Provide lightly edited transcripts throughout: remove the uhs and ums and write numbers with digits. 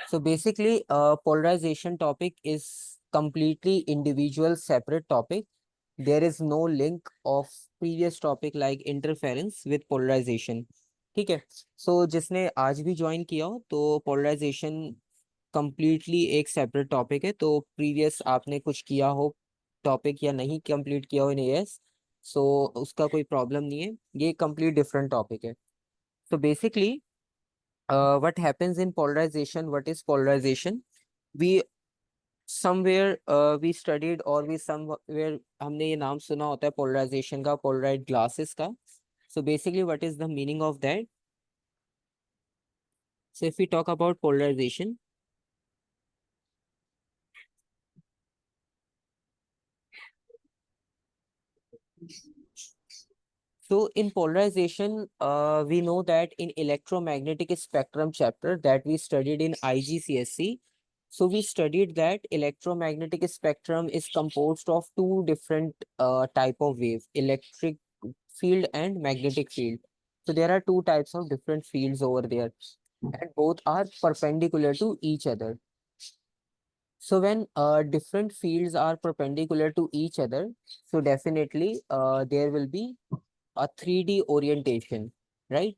So basically, polarization topic is completely individual separate topic. There is no link of previous topic like interference with polarization. ठीक है. So जिसने आज भी join किया हो तो polarization completely एक separate topic है. तो previous आपने कुछ किया हो topic या नहीं complete किया हो in AS, so उसका कोई problem नहीं है. ये complete different topic है. So basically, what happens in polarization? What is polarization? We somewhere we studied or we somewhere हमने ये नाम सुना होता है polarization का, polarized glasses का. So basically, what is the meaning of that? So if we talk about polarization, so in polarization, we know that in electromagnetic spectrum chapter that we studied in IGCSE, so we studied that electromagnetic spectrum is composed of two different type of wave, electric field and magnetic field. So there are two types of different fields over there, and both are perpendicular to each other. So when different fields are perpendicular to each other, so definitely there will be a 3D orientation, right?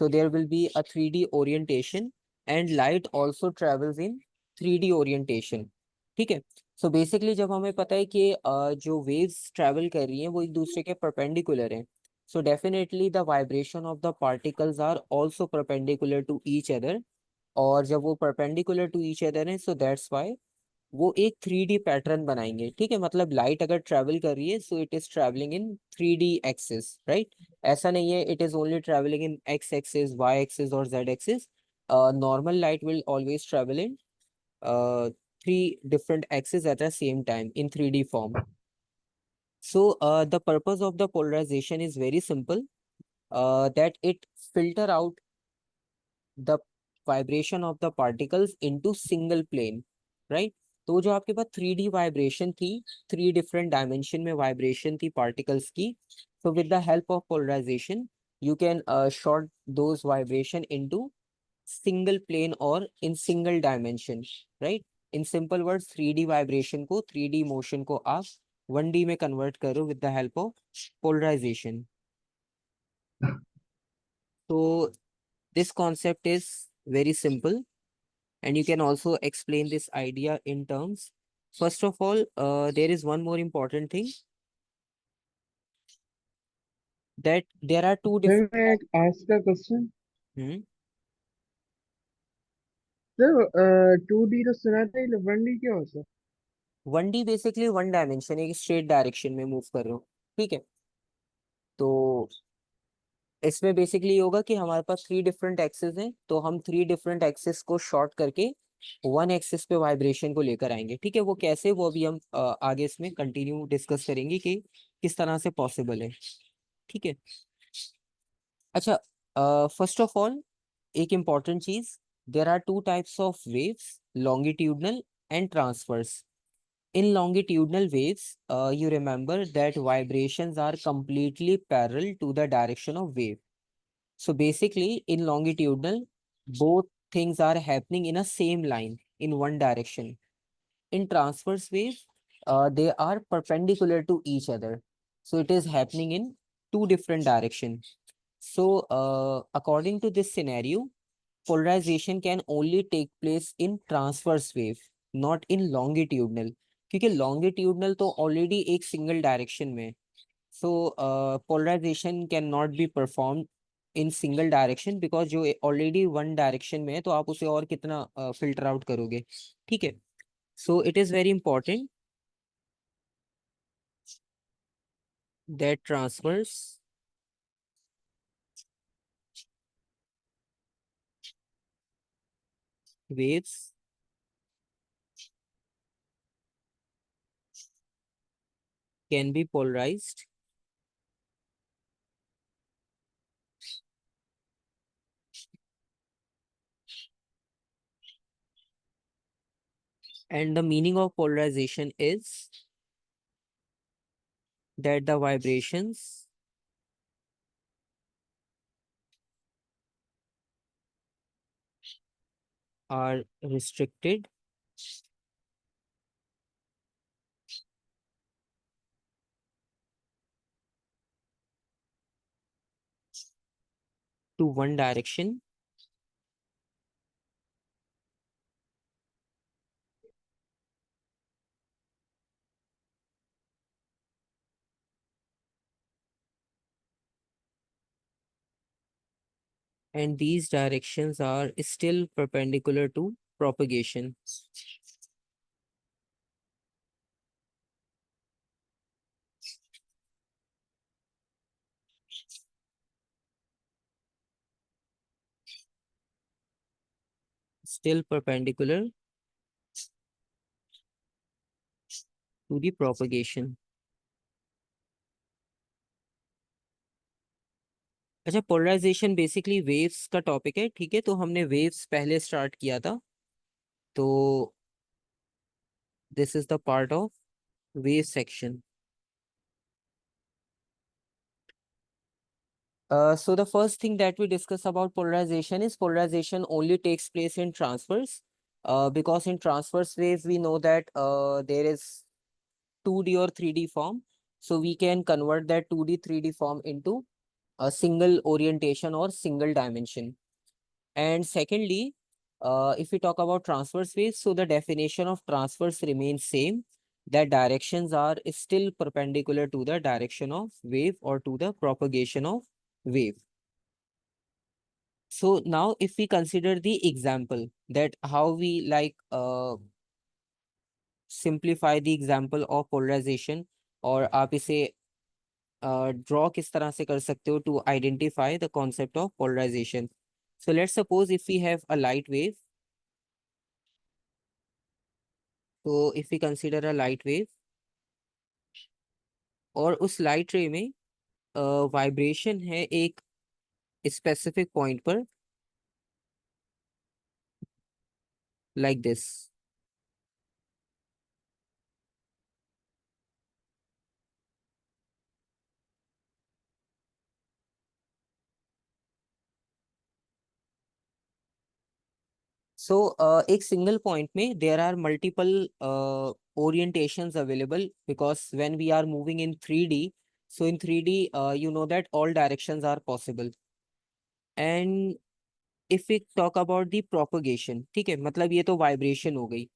So there will be a 3D orientation and light also travels in 3D orientation. ठीक है. So basically जब हमें पता है कि जो waves travel कर रही हैं वो एक दूसरे के perpendicular हैं, so definitely the vibration of the particles are also perpendicular to each other. और जब वो perpendicular to each other हैं, so that's why वो एक 3D पैटर्न बनाएंगे. ठीक है. मतलब लाइट अगर ट्रेवल कर रही है so it is travelling in 3D axis, right. ऐसा नहीं है it is only travelling in X axis, Y axis और Z axis. Normal light will always travel in three different axis at the same time in 3D form. So the purpose of the polarization is very simple, that it filter out the vibration of the particles into single plane, right. तो जो आपके पास 3D vibration थी, 3 different dimension में vibration थी particles की, so with the help of polarization you can short those vibration into single plane or in single dimension, right. in simple words 3D vibration को, 3D motion को आप 1D में convert करो with the help of polarization. So this concept is very simple and you can also explain this idea in terms. First of all, there is one more important thing, that there are two sir different. मैं एक आज का question. Hmm. Sir 2D तो सुना था, 1D क्या होता है? 1D बेसिकली वन डायमेंशन, एक स्ट्रेट डायरेक्शन में मूव कर रहे हो. ठीक है. तो इसमें बेसिकली होगा कि हमारे पास 3 डिफरेंट एक्सिस हैं, तो हम 3 डिफरेंट एक्सिस को शॉर्ट करके वन एक्सिस पे वाइब्रेशन को लेकर आएंगे. ठीक है. वो कैसे, वो अभी हम आगे इसमें कंटिन्यू डिस्कस करेंगे कि किस तरह से पॉसिबल है. ठीक है. अच्छा, फर्स्ट ऑफ ऑल एक इम्पॉर्टेंट चीज, there are two types of waves, longitudinal and transverse. In longitudinal waves, you remember that vibrations are completely parallel to the direction of wave. So basically, in longitudinal, both things are happening in a same line in one direction. In transverse wave, they are perpendicular to each other. So it is happening in 2 different directions. So according to this scenario, polarization can only take place in transverse wave, not in longitudinal. क्योंकि longitudinal तो already एक single direction में, so polarization cannot be performed in single direction because जो already one direction में है तो आप उसे और कितना filter out करोगे. ठीक है. So it is very important that transverse waves can be polarized and the meaning of polarization is that the vibrations are restricted to one direction and these directions are still perpendicular to propagation. Still perpendicular to the propagation. अच्छा, polarisation basically waves का topic है, ठीक है। तो हमने waves पहले start किया था, तो this is the part of wave section. So the first thing that we discuss about polarization is polarization only takes place in transverse, because in transverse wave we know that there is 2D or 3D form. So we can convert that 2D 3D form into a single orientation or single dimension. And secondly, if we talk about transverse waves, so the definition of transverse remains same. That directions are still perpendicular to the direction of wave or to the propagation of wave. So now if we consider the example that how we simplify the example of polarization, और आप इसे draw किस तरह से कर सकते हो to identify the concept of polarization. So let's suppose if we have a light wave. So if we consider a light wave और उस लाइट रे में वाइब्रेशन है एक स्पेसिफिक पॉइंट पर, लाइक दिस। सो एक सिंगल पॉइंट में there are multiple orientations available, because when we are moving in 3D, so in 3D you know that all directions are possible. And if we talk about the propagation, ठीक है, मतलब ये तो vibration हो गई.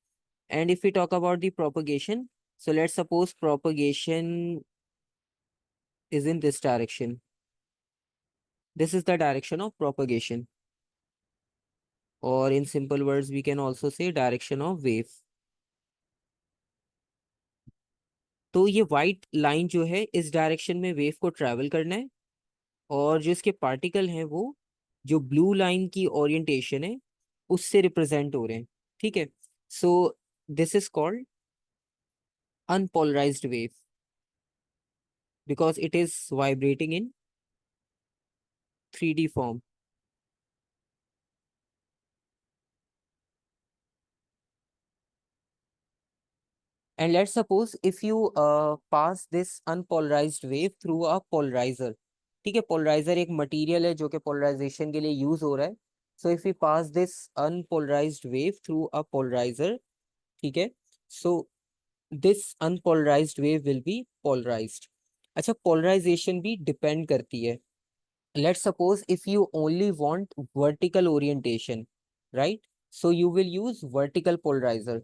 And if we talk about the propagation, so let's suppose propagation is in this direction. This is the direction of propagation, or in simple words we can also say direction of wave. तो ये white line जो है इस direction में wave को travel करना है, और जो इसके पार्टिकल हैं वो जो ब्लू लाइन की ओरिएंटेशन है उससे रिप्रेजेंट हो रहे हैं, ठीक है। So this is called unpolarised wave because it is vibrating in 3D form. And let's suppose if you pass this unpolarized wave through a polarizer, ठीक है। पोलराइजर एक मटेरियल है जो कि पोलराइजेशन के लिए यूज हो रहा है. So if we pass this unpolarized wave through a polarizer, ठीक है, so this unpolarized wave will be polarized. अच्छा, पोलराइजेशन भी डिपेंड करती है. Let's suppose if you only want vertical orientation, right, so you will use vertical polarizer.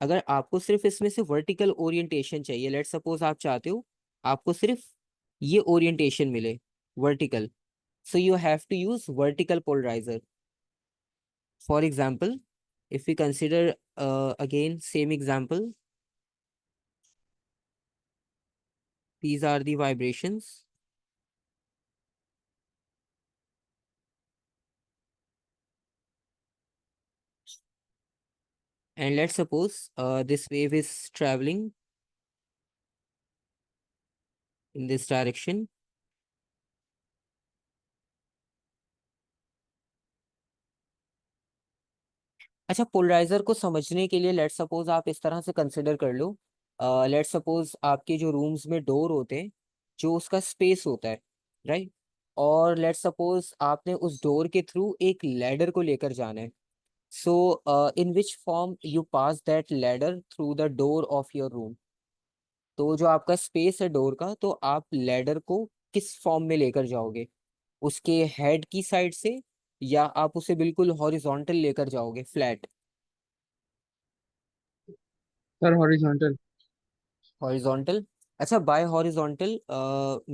अगर आपको सिर्फ इसमें से वर्टिकल ओरिएंटेशन चाहिए, लेट्स सपोज आप चाहते हो आपको सिर्फ ये ओरिएंटेशन मिले vertical, so you have to use vertical polarizer. For example, if we consider again same example, these are the vibrations, and let's suppose this wave is traveling in this direction. अच्छा, polariser को समझने के लिए let's suppose आप इस तरह से consider कर लो. लेट्स सपोज आपके जो रूम्स में डोर होते हैं, जो उसका स्पेस होता है, राइट, और लेट्स सपोज आपने उस डोर के थ्रू एक लैडर को लेकर जाना है. So, in which form you pass that ladder through the door of your room? तो जो आपका स्पेस है डोर का, तो आप लैडर को किस फॉर्म में लेकर जाओगे? उसके हेड की साइड से, या आप उसे बिल्कुल हॉरिजॉन्टल लेकर जाओगे, फ्लैट? Sir horizontal. हॉरिजॉन्टल। अच्छा, बाय हॉरिजॉन्टल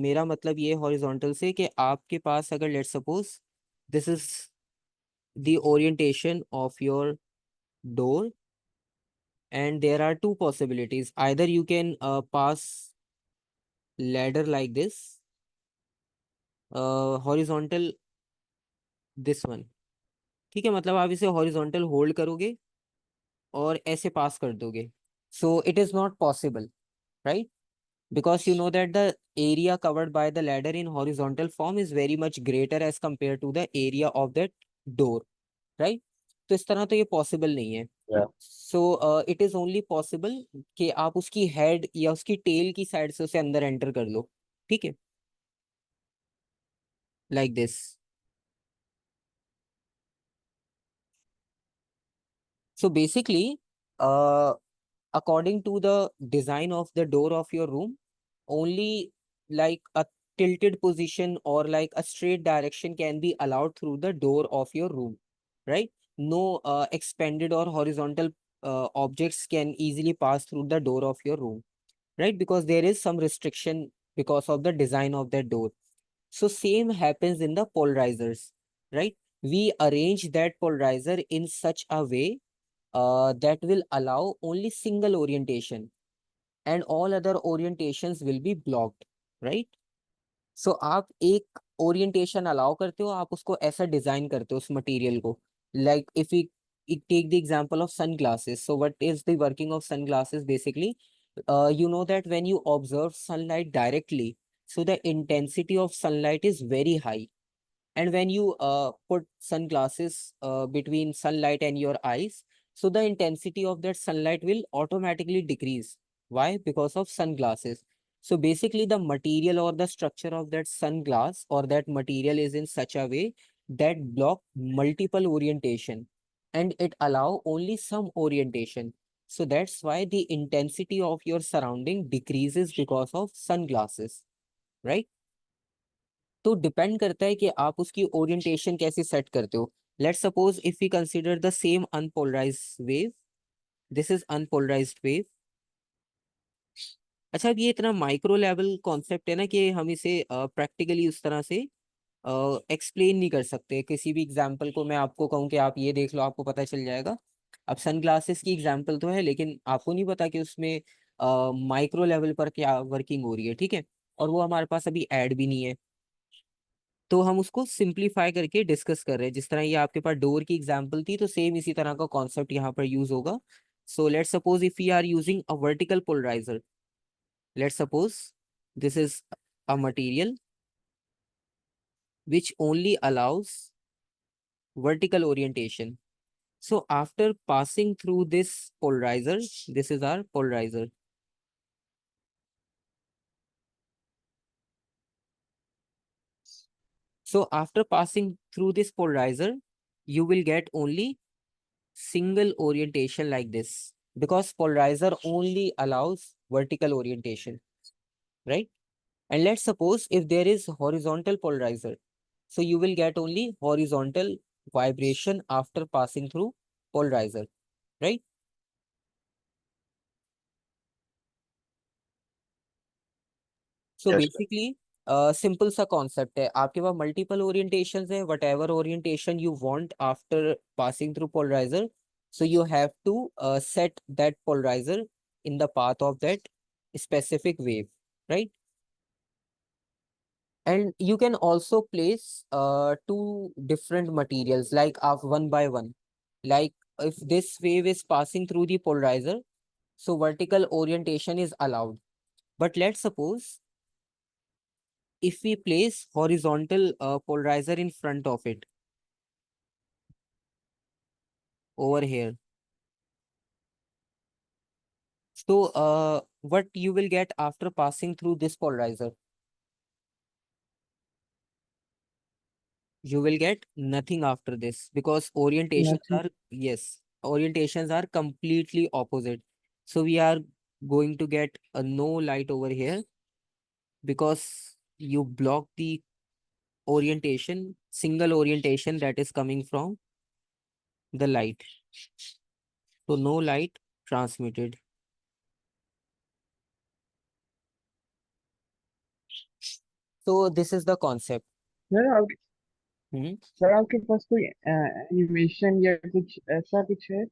मेरा मतलब ये हॉरिजॉन्टल से कि आपके पास अगर let's suppose this is the orientation of your door, and there are two possibilities. Either you can pass ladder like this, horizontal, this one. ठीक है, मतलब आप इसे हॉरिजॉन्टल होल्ड करोगे और ऐसे पास कर दोगे. सो it is not possible, right? Because you know that the area covered by the ladder in horizontal form is very much greater as compared to the area of that door, right? तो इस तरह तो ये possible नहीं है. Yeah. So it is only possible कि आप उसकी हेड या उसकी टेल की साइड से उसे अंदर एंटर कर लो. ठीक है, like this. So basically, according to the design of the door of your room, only like a tilted position or like a straight direction can be allowed through the door of your room, right? No expanded or horizontal objects can easily pass through the door of your room, right? Because there is some restriction because of the design of that door. So same happens in the polarizers, right? We arrange that polarizer in such a way that will allow only single orientation, and all other orientations will be blocked, right? So आप एक orientation allow करते हो, आप उसको ऐसा design करते हो उस मटेरियल को. Like if we take the example of sunglasses. So what is the working of sunglasses basically? You know that when you observe sunlight directly, so the intensity of sunlight is very high, and when you put sunglasses between sunlight and your eyes, so the intensity of that sunlight will automatically decrease. Why? Because of sunglasses. So basically the material or the structure of that sunglass or that material is in such a way that block multiple orientation, and it allow only some orientation. So that's why the intensity of your surrounding decreases because of sunglasses, right? तो depend करता है कि आप उसकी orientation कैसे set करते हो. Let's suppose if we consider the same unpolarized wave. This is unpolarized wave. अच्छा, अब ये इतना माइक्रो लेवल कॉन्सेप्ट है ना कि हम इसे प्रैक्टिकली उस तरह से एक्सप्लेन नहीं कर सकते. किसी भी एग्जांपल को मैं आपको कहूँ कि आप ये देख लो, आपको पता चल जाएगा. अब सनग्लासेस की एग्जांपल तो है, लेकिन आपको नहीं पता कि उसमें माइक्रो लेवल पर क्या वर्किंग हो रही है. ठीक है, और वो हमारे पास अभी ऐड भी नहीं है. तो हम उसको सिंप्लीफाई करके डिस्कस कर रहे हैं. जिस तरह ये आपके पास डोर की एग्जांपल थी, तो सेम इसी तरह का कॉन्सेप्ट यहाँ पर यूज होगा. So let's suppose if we are using a vertical polarizer. Let's suppose this is a material which only allows vertical orientation. So after passing through this polarizer, this is our polarizer. So after passing through this polarizer, you will get only single orientation like this, because polarizer only allows vertical orientation, right? And let's suppose if there is horizontal polarizer, so you will get only horizontal vibration after passing through polarizer, right? So Yes, sir. Basically simple सा concept है. आपके पास multiple orientations है, whatever orientation you want after passing through polarizer. So you have to set that polarizer in the path of that specific wave, right? And you can also place two different materials like of one by one. Like if this wave is passing through the polarizer, so vertical orientation is allowed. But let's suppose if we place horizontal polarizer in front of it over here, so what you will get after passing through this polarizer? You will get nothing after this because orientations nothing. are, yes, orientations are completely opposite. So we are going to get a no light over here because you block the orientation, single orientation that is coming from the light. So no light transmitted. So this is the concept. Sir आप Hmm. Sir आपके पास कोई animation या कुछ ऐसा कुछ है?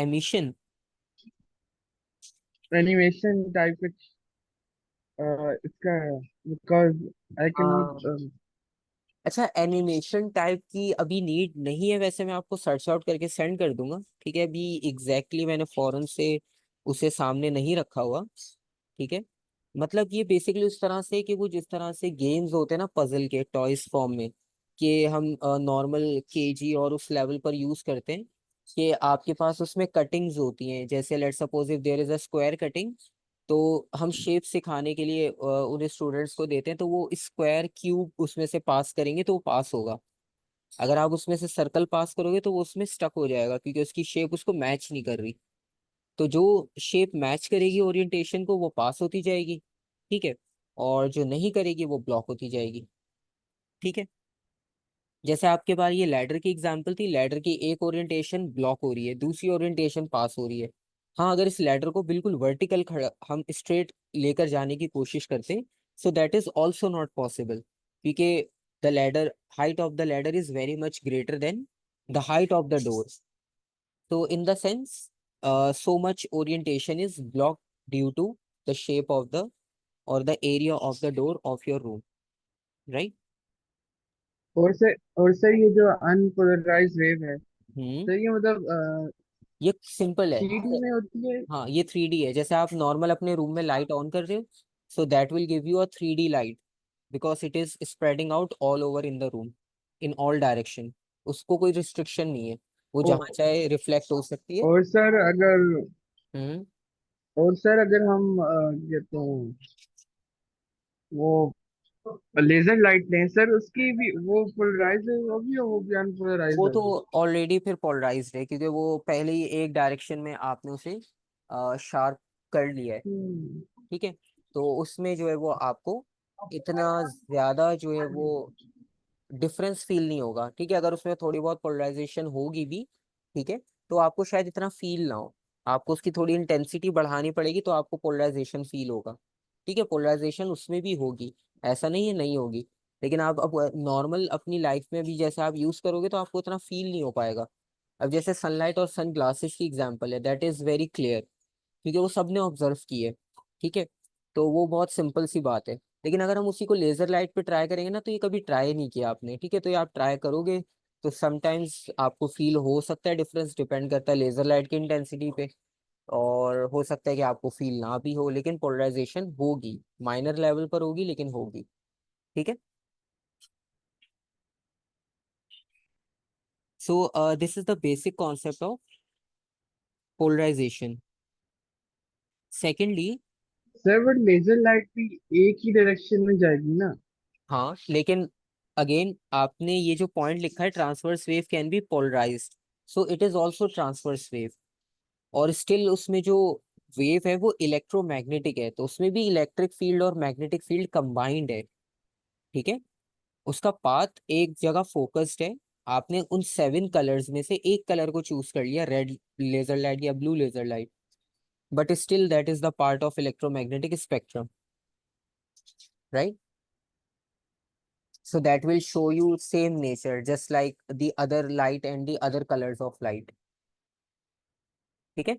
Emission. Animation type कुछ इसका, बिकॉज आई कैन हाँ। नॉट। अच्छा, एनिमेशन टाइप की अभी नीड नहीं है, वैसे मैं आपको सर्च आउट करके सेंड कर दूंगा। ठीक है, अभी मैंने फौरन से उसे सामने नहीं रखा हुआ। ठीक है, मतलब ये बेसिकली उस तरह से कि वो जिस तरह से गेम्स होते हैं ना पजल के टॉयज फॉर्म में, कि हम नॉर्मल केजी और उस लेवल पर यूज करते हैं, कि आपके पास उसमें कटिंग्स होती हैं। जैसे let suppose if there is a square cutting, तो हम शेप सिखाने के लिए उन्हें स्टूडेंट्स को देते हैं, तो वो स्क्वायर क्यूब उसमें से पास करेंगे तो वो पास होगा। अगर आप उसमें से सर्कल पास करोगे तो वो उसमें स्टक हो जाएगा क्योंकि उसकी शेप उसको मैच नहीं कर रही। तो जो शेप मैच करेगी ओरिएंटेशन को वो पास होती जाएगी। ठीक है, और जो नहीं करेगी वो ब्लॉक होती जाएगी। ठीक है, जैसे आपके पास ये लैडर की एग्जांपल थी, लैडर की एक ओरिएंटेशन ब्लॉक हो रही है, दूसरी ओरिएंटेशन पास हो रही है। हाँ, अगर इस लैडर को बिल्कुल वर्टिकल खड़ा हम स्ट्रेट लेकर जाने की कोशिश करते हैं, so that is also not possible क्योंकि the ladder height of the ladder is very much greater than the height of the door. So in the sense, so much orientation is blocked due to the shape of the or the area of the door of your room, right? और sir ये जो unpolarise wave है, हम्म। तो ये मतलब ये simple है। 3D में होती है? हाँ, ये 3D है। जैसे आप नॉर्मल अपने रूम में लाइट ऑन कर रहे हो, so that will give you a 3D light because it is spreading out all over in the room in all direction. उसको कोई रिस्ट्रिक्शन नहीं है, वो ओ, जहाँ चाहे रिफ्लेक्ट हो सकती है। और सर अगर हम्म। हम ये तो वो लेजर लाइट लें सर, उसकी भी वो पोलराइज होगी और वो भी अनपोलराइज वो तो होगी? ऑलरेडी फिर पोलराइज्ड है क्योंकि वो पहले ही एक डायरेक्शन में आपने उसे शार्प कर लिया है। हम्म। ठीक है, तो उसमें जो है वो आपको इतना ज्यादा जो है वो डिफरेंस फील नहीं होगा। ठीक है, अगर उसमें थोड़ी बहुत पोलराइजेशन होगी भी, ठीक है, तो आपको शायद इतना फील ना हो। आपको उसकी थोड़ी इंटेंसिटी बढ़ानी पड़ेगी तो आपको पोलराइजेशन फील होगा। ठीक है, पोलराइजेशन उसमें भी होगी, ऐसा नहीं है नहीं होगी। लेकिन आप अब नॉर्मल अपनी लाइफ में भी जैसे आप यूज करोगे तो आपको इतना फील नहीं हो पाएगा। अब जैसे सनलाइट और सन ग्लासेस की एग्जाम्पल है, दैट इज वेरी क्लियर क्योंकि वो सबने ऑब्जर्व की है। ठीक है, तो वो बहुत सिंपल सी बात है। लेकिन अगर हम उसी को लेजर लाइट पे ट्राई करेंगे ना, तो ये कभी ट्राई नहीं किया आपने, ठीक है, तो ये आप ट्राई करोगे तो समटाइम्स आपको फील हो सकता है डिफरेंस, डिपेंड करता है लेजर लाइट की इंटेंसिटी पे। और हो सकता है कि आपको फील ना भी हो, लेकिन पोलराइजेशन होगी, माइनर लेवल पर होगी लेकिन होगी। ठीक है, so this is the basic concept of polarization. Secondly, sir but laser light भी एक ही डायरेक्शन में जाएगी ना? हाँ लेकिन अगेन आपने ये जो पॉइंट लिखा है transverse wave can be polarized, so it is also transverse wave. और स्टिल उसमें जो वेव है वो इलेक्ट्रोमैग्नेटिक है, तो उसमें भी इलेक्ट्रिक फील्ड और मैग्नेटिक फील्ड कंबाइंड है। ठीक है, उसका पाथ एक जगह फोकस्ड है। आपने उन 7 कलर्स में से एक कलर को चूज कर लिया, रेड लेजर लाइट या blue laser light, but still that is the part of electromagnetic spectrum, right? So that will show you same nature, just like the other light and the other colors of light. ठीक है,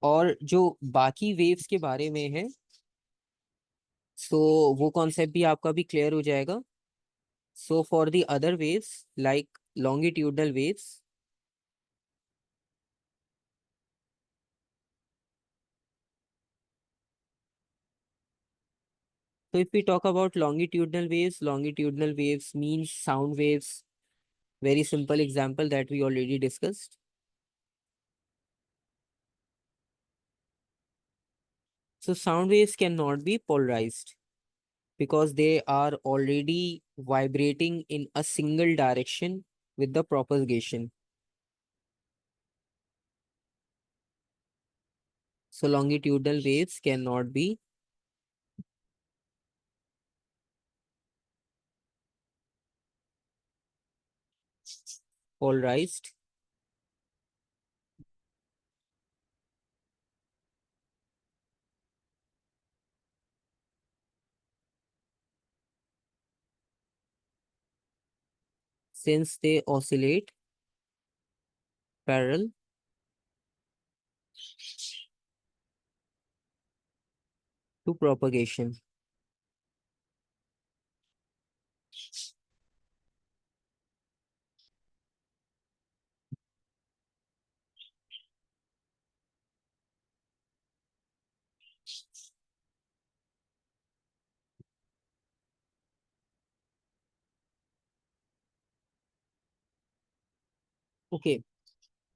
और जो बाकी waves के बारे में है, सो वो कॉन्सेप्ट भी आपका भी क्लियर हो जाएगा। So for the other waves like longitudinal waves, so if we talk about longitudinal waves means sound waves. Very simple example that we already discussed. So sound waves cannot be polarized because they are already vibrating in a single direction with the propagation. So longitudinal waves cannot be polarized since they oscillate parallel to propagation. Okay,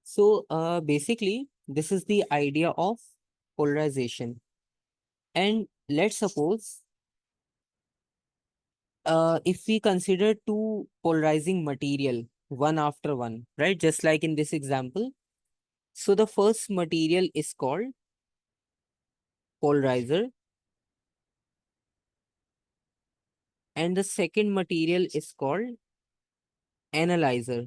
so basically this is the idea of polarization. And let's suppose if we consider two polarizing material one after one, right? Just like in this example. So the first material is called polarizer and the second material is called analyzer.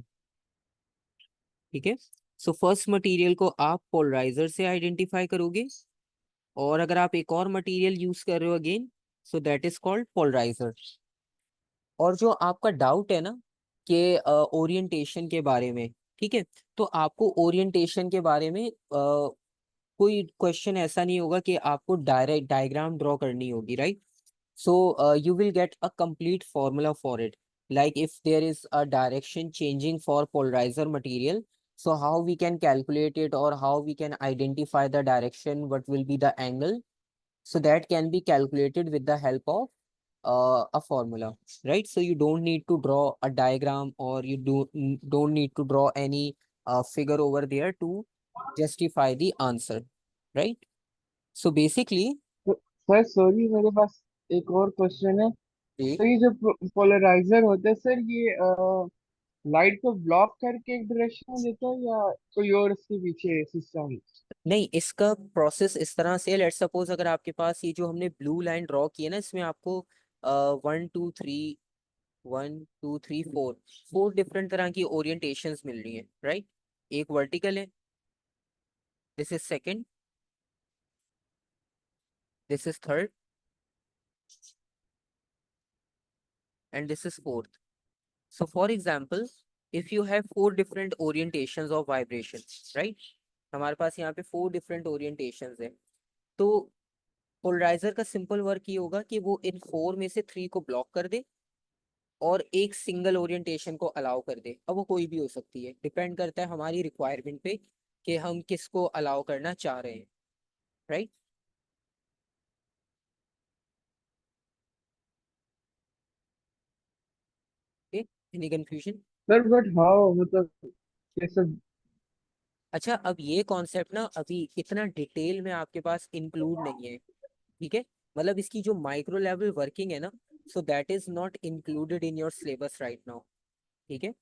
ठीक है, so first material को आप polariser से identify करोगे और अगर आप एक और मटेरियल यूज कर रहे हो again, so that is called polarizer. और जो आपका डाउट है ना कि ओरिएंटेशन के बारे में, ठीक है, तो आपको ओरिएंटेशन के बारे में कोई क्वेश्चन ऐसा नहीं होगा कि आपको डायरेक्ट डायग्राम ड्रॉ करनी होगी, right? So you will get a complete formula for it. Like if there is a direction changing for polarizer material, so how we can calculate it or how we can identify the direction, what will be the angle. So that can be calculated with the help of a formula, right? So you don't need to draw a diagram or you don't need to draw any figure over there to justify the answer, right? So basically, तो sir sorry, मेरे पास एक और question है। तो ये जो polariser होता है सर, ये लाइट को ब्लॉक करके एक डायरेक्शन में देता है या कोई और इसके पीछे सिस्टम? नहीं, इसका प्रोसेस इस तरह से, लेट सपोज अगर आपके पास ये जो हमने ब्लू लाइन ड्रॉ की है ना, इसमें आपको 1 2 3 1 2 3 4 4 डिफरेंट तरह की ओरिएंटेशंस मिल रही हैं, राइट? एक वर्टिकल है, this is second, this is third and this is fourth. So for example, if you have 4 different orientations of vibration, right? हमारे पास यहाँ पे 4 डिफरेंट ओरिएंटेशंस है। तो पोलराइजर का सिंपल वर्क ये होगा कि वो इन 4 में से 3 को ब्लॉक कर दे और एक सिंगल ओरिएंटेशन को अलाउ कर दे। अब वो कोई भी हो सकती है, डिपेंड करता है हमारी रिक्वायरमेंट पे कि हम किसको अलाउ करना चाह रहे हैं, right? Any confusion? Sir but how, मतलब ये सब? अच्छा, अब ये कॉन्सेप्ट ना अभी इतना डिटेल में आपके पास इंक्लूड नहीं है, ठीक है? मतलब इसकी जो माइक्रो लेवल वर्किंग है ना, सो that is not included in your syllabus right now, ठीक है?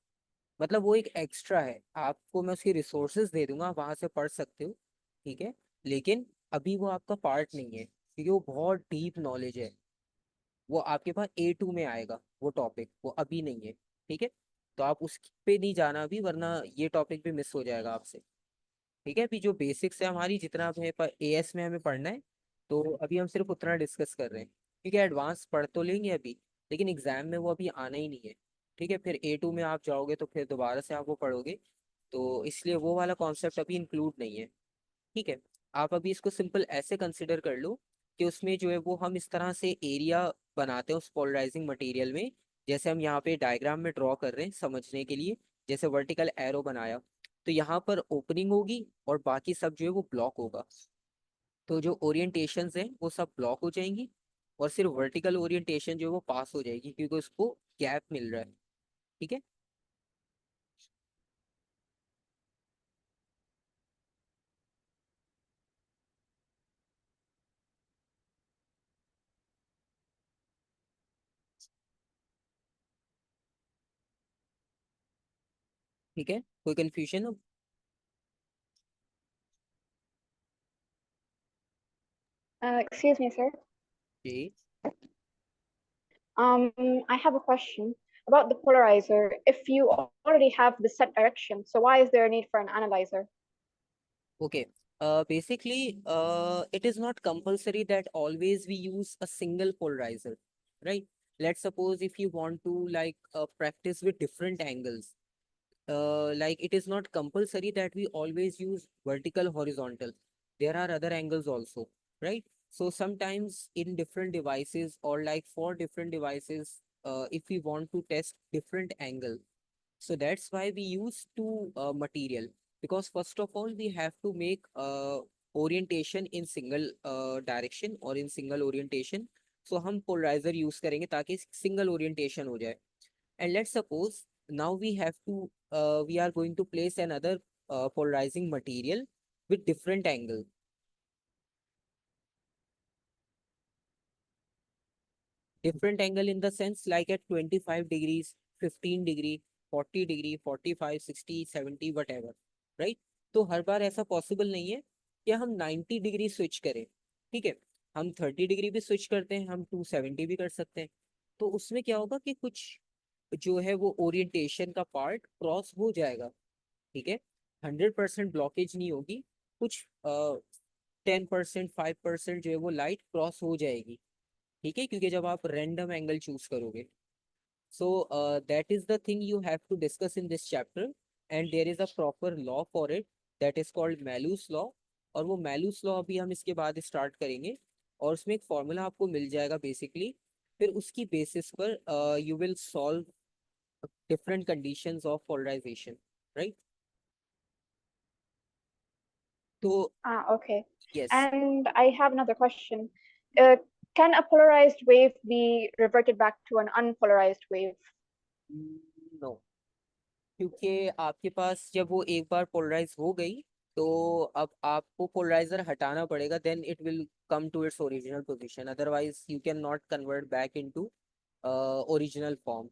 मतलब वो एक एक्स्ट्रा है, आपको मैं उसकी रिसोर्सेज दे दूंगा, वहां से पढ़ सकते हो, ठीक है? लेकिन अभी वो आपका पार्ट नहीं है क्योंकि वो बहुत डीप नॉलेज है। वो आपके पास A2 में आएगा वो टॉपिक, वो अभी नहीं है, ठीक है? तो आप उस पे नहीं जाना अभी, वरना ये टॉपिक भी मिस हो जाएगा आपसे, ठीक है? अभी जो बेसिक्स है हमारी, जितना हमें AS में हमें पढ़ना है, तो अभी हम सिर्फ उतना डिस्कस कर रहे हैं, ठीक है? एडवांस पढ़ तो लेंगे अभी, लेकिन एग्जाम में वो अभी आना ही नहीं है, ठीक है? फिर A2 में आप जाओगे तो फिर दोबारा से आप वो पढ़ोगे, तो इसलिए वो वाला कॉन्सेप्ट अभी इंक्लूड नहीं है, ठीक है? आप अभी इसको सिंपल ऐसे कंसिडर कर लो कि उसमें जो है वो हम इस तरह से एरिया बनाते हैं उस पोलराइजिंग मटेरियल में, जैसे हम यहाँ पे डायग्राम में ड्रॉ कर रहे हैं समझने के लिए, जैसे वर्टिकल एरो बनाया, तो यहाँ पर ओपनिंग होगी और बाकी सब जो है वो ब्लॉक होगा। तो जो ओरिएंटेशंस हैं वो सब ब्लॉक हो जाएंगी और सिर्फ वर्टिकल ओरिएंटेशन जो है वो पास हो जाएगी क्योंकि उसको गैप मिल रहा है, ठीक है? ठीक है, कोई कंफ्यूजन हो? Excuse me, sir. Ji Um, I have a question about the polarizer. If you already have the set direction, so why is there a need for an analyzer? Okay. Basically, it is not compulsory that always we use a single polarizer, right? Let's suppose if you want to like practice with different angles, like it is not compulsory that we always use vertical, horizontal. There are other angles also, right? So sometimes in different devices or like for different devices, if we want to test different angle, so that's why we use two material, because first of all we have to make orientation in single direction or in single orientation. So हम polarizer use करेंगे ताकि single orientation हो जाए. And let's suppose now we have to we are going to place another polarizing material with different angle. Different angle in the sense like at 25 degrees, 15 degree, 40 degree, 45, 60, 70, whatever, right? तो हर बार ऐसा possible नहीं है कि हम 90 degree switch करें. ठीक है, हम 30 डिग्री भी स्विच करते हैं, हम 270 भी कर सकते हैं. तो उसमें क्या होगा कि कुछ जो है वो ओरिएंटेशन का पार्ट क्रॉस हो जाएगा. ठीक है, 100% ब्लॉकेज नहीं होगी, कुछ 10%, 5% जो है वो लाइट क्रॉस हो जाएगी. ठीक है, क्योंकि जब आप रैंडम एंगल चूज करोगे. So that is the thing you have to discuss in this chapter. And there is a proper law for it, that is called Malus law. और वो मैलूस लॉ अभी हम इसके बाद स्टार्ट करेंगे, और उसमें एक फॉर्मूला आपको मिल जाएगा बेसिकली. फिर उसकी बेसिस पर you will solve different conditions of polarization, right? So Ah, okay. yes. And I have another question. Uh, can a polarized wave be reverted back to an unpolarized wave? No, क्योंकि आपके पास जब वो एक बार polarise हो गई, तो अब आपको पोलराइजर हटाना पड़ेगा, then it will come to its original position. Otherwise you can not convert back into original form,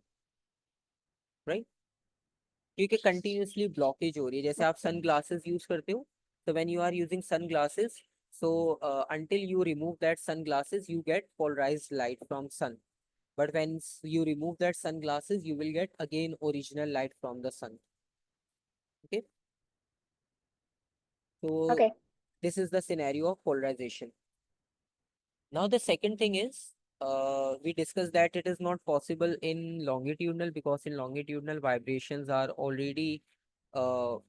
right? क्योंकि कंटिन्यूसली ब्लॉकेज हो रही है. जैसे आप सन ग्लासेस यूज करते हो, तो when you are using sunglasses, so until you remove that sunglasses you get polarized light from sun. But when you remove that sunglasses, you will get again original light from the sun. Okay. So Okay. this is the scenario of polarization. Now the second thing is, we discussed that it is not possible in longitudinal, because in longitudinal vibrations are already uh,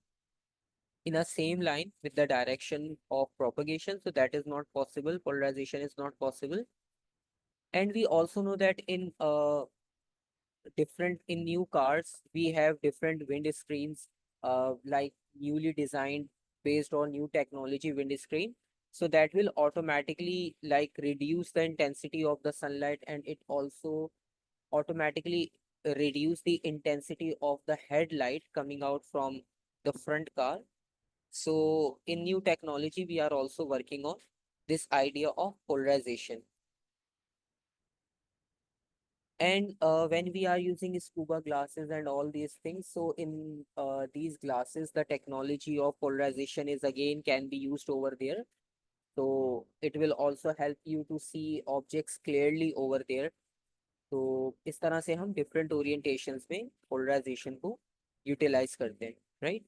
in a same line with the direction of propagation. So that is not possible. Polarization is not possible. And we also know that in different in new cars we have different wind screens, like newly designed based on new technology wind screen. So that will automatically like reduce the intensity of the sunlight, and it also automatically reduce the intensity of the headlight coming out from the front car. So in new technology we are also working on this idea of polarization. And when we are using scuba glasses and all these things, so in these glasses, the technology of polarization is again can be used over there. So it will also help you to see objects clearly over there. तो इस तरह से हम different orientations में polarization को utilize करते हैं, right?